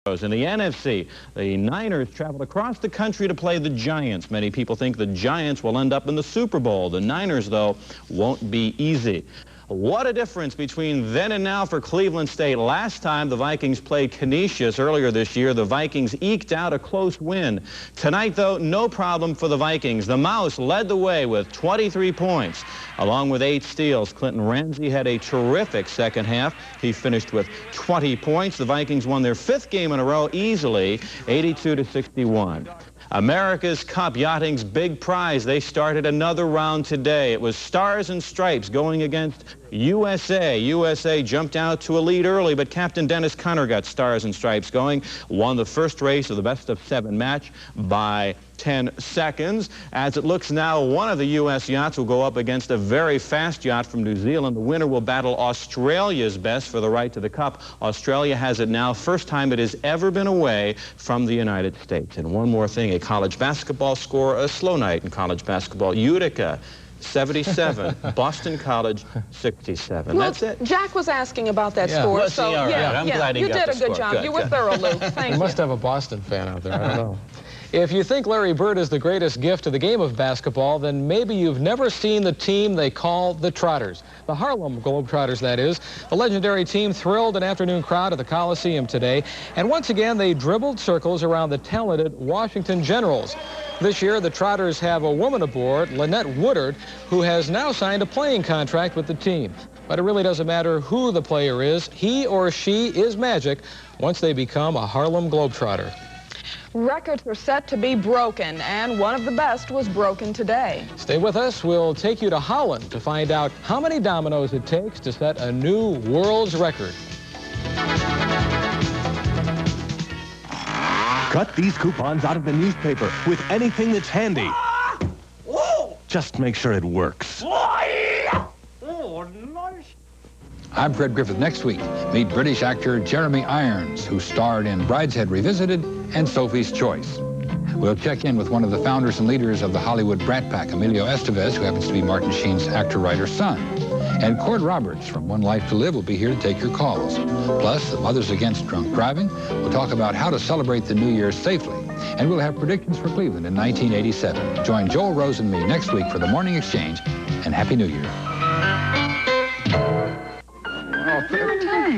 In the NFC, the Niners traveled across the country to play the Giants. Many people think the Giants will end up in the Super Bowl. The Niners, though, won't be easy. What a difference between then and now for Cleveland State. Last time the Vikings played Canisius earlier this year, the Vikings eked out a close win. Tonight, though, no problem for the Vikings. The Mouse led the way with 23 points, along with 8 steals. Clinton Ramsey had a terrific second half. He finished with 20 points. The Vikings won their 5th game in a row easily, 82-61. America's Cup, yachting's big prize. They started another round today. It was Stars and Stripes going against USA. USA jumped out to a lead early, but Captain Dennis Conner got Stars and Stripes going, won the first race of the best-of-7 match by 10 seconds. As it looks now, one of the U.S. yachts will go up against a very fast yacht from New Zealand. The winner will battle Australia's best for the right to the Cup. Australia has it now, first time it has ever been away from the United States. And one more thing, a college basketball score, a slow night in college basketball. Utica 77, Boston College 67. Well, that's it. Jack was asking about that score. Well, so all right. I'm glad he you got did a good job. You were thorough, Lou. Thank you. You must have a Boston fan out there. I don't know. If you think Larry Bird is the greatest gift to the game of basketball, then maybe you've never seen the team they call the Trotters. The Harlem Globetrotters, that is. The legendary team thrilled an afternoon crowd at the Coliseum today. And once again, they dribbled circles around the talented Washington Generals. This year, the Trotters have a woman aboard, Lynette Woodard, who has now signed a playing contract with the team. But it really doesn't matter who the player is. He or she is magic once they become a Harlem Globetrotter. Records are set to be broken, and one of the best was broken today. Stay with us. We'll take you to Holland to find out how many dominoes it takes to set a new world's record. Cut these coupons out of the newspaper with anything that's handy. Just make sure it works. I'm Fred Griffith. Next week, meet British actor Jeremy Irons, who starred in Brideshead Revisited and Sophie's Choice. We'll check in with one of the founders and leaders of the Hollywood Brat Pack, Emilio Estevez, who happens to be Martin Sheen's actor-writer's son. And Cord Roberts from One Life to Live will be here to take your calls. Plus, the Mothers Against Drunk Driving will talk about how to celebrate the New Year safely. And we'll have predictions for Cleveland in 1987. Join Joel Rose and me next week for the Morning Exchange, and Happy New Year.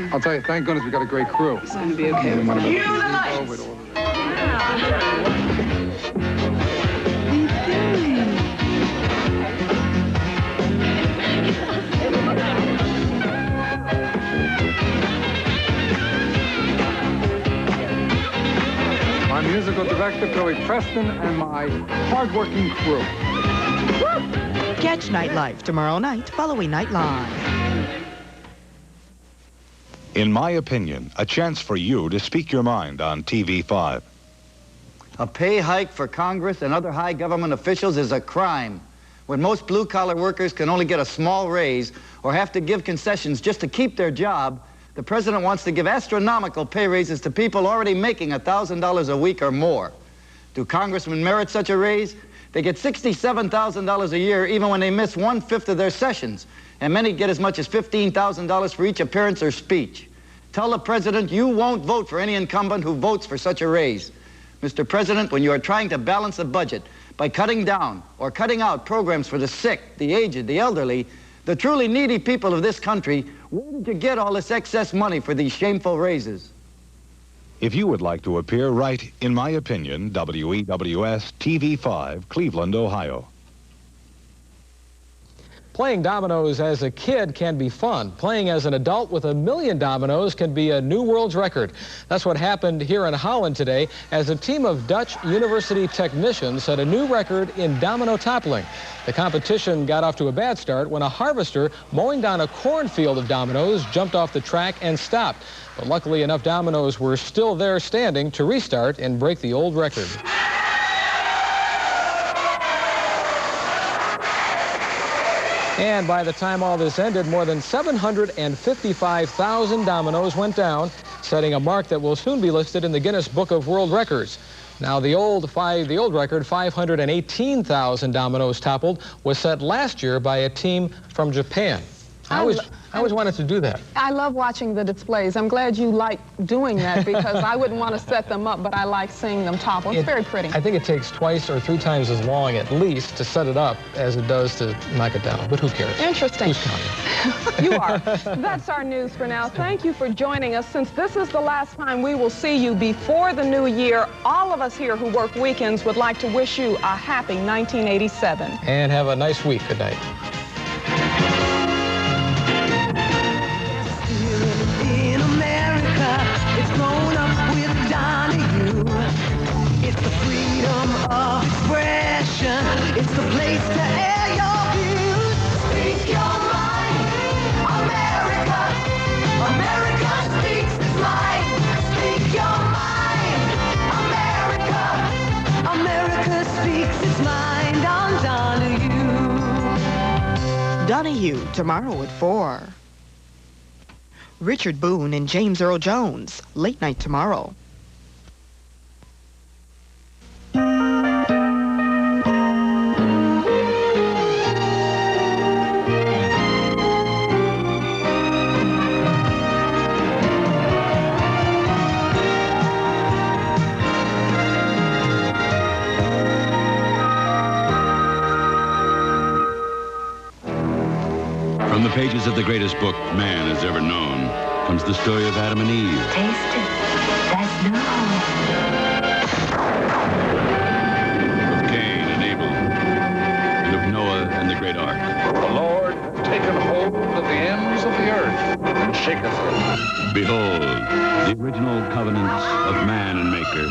I'll tell you, thank goodness we got a great crew. It's going to be okay. My musical director, Billy Preston, and my hard-working crew. Catch Nightlife tomorrow night following Night Live. In my opinion, a chance for you to speak your mind on TV5. A pay hike for Congress and other high government officials is a crime. When most blue-collar workers can only get a small raise or have to give concessions just to keep their job, the president wants to give astronomical pay raises to people already making $1,000 a week or more. Do congressmen merit such a raise? They get $67,000 a year even when they miss 1/5 of their sessions, and many get as much as $15,000 for each appearance or speech. Tell the president you won't vote for any incumbent who votes for such a raise. Mr. President, when you are trying to balance a budget by cutting down or cutting out programs for the sick, the aged, the elderly, the truly needy people of this country, where did you get all this excess money for these shameful raises? If you would like to appear, write, In My Opinion, WEWS TV5, Cleveland, Ohio. Playing dominoes as a kid can be fun. Playing as an adult with 1,000,000 dominoes can be a new world's record. That's what happened here in Holland today as a team of Dutch university technicians set a new record in domino toppling. The competition got off to a bad start when a harvester mowing down a cornfield of dominoes jumped off the track and stopped. But luckily enough dominoes were still there standing to restart and break the old record. And by the time all this ended, more than 755,000 dominoes went down, setting a mark that will soon be listed in the Guinness Book of World Records. Now, the old record, 518,000 dominoes toppled, was set last year by a team from Japan. I always wanted to do that. I love watching the displays. I'm glad you like doing that because I wouldn't want to set them up, but I like seeing them topple. It's very pretty. I think it takes twice or 3 times as long at least to set it up as it does to knock it down. But who cares? Interesting. Who's counting? You are. That's our news for now. Thank you for joining us. Since this is the last time we will see you before the new year, all of us here who work weekends would like to wish you a happy 1987. And have a nice week. Good night. In America, it's grown up with Donahue. It's the freedom of expression. It's the place to air your views. Speak your mind, America. America speaks its mind. Speak your mind, America. America speaks its mind on Donahue. Donahue, tomorrow at 4. Richard Boone and James Earl Jones, late night tomorrow. From the pages of the greatest book man has ever known comes the story of Adam and Eve. Taste it. That's new. Of Cain and Abel. And of Noah and the great ark. The Lord has taken hold of the ends of the earth and shaketh them. Behold, the original covenants of man and maker.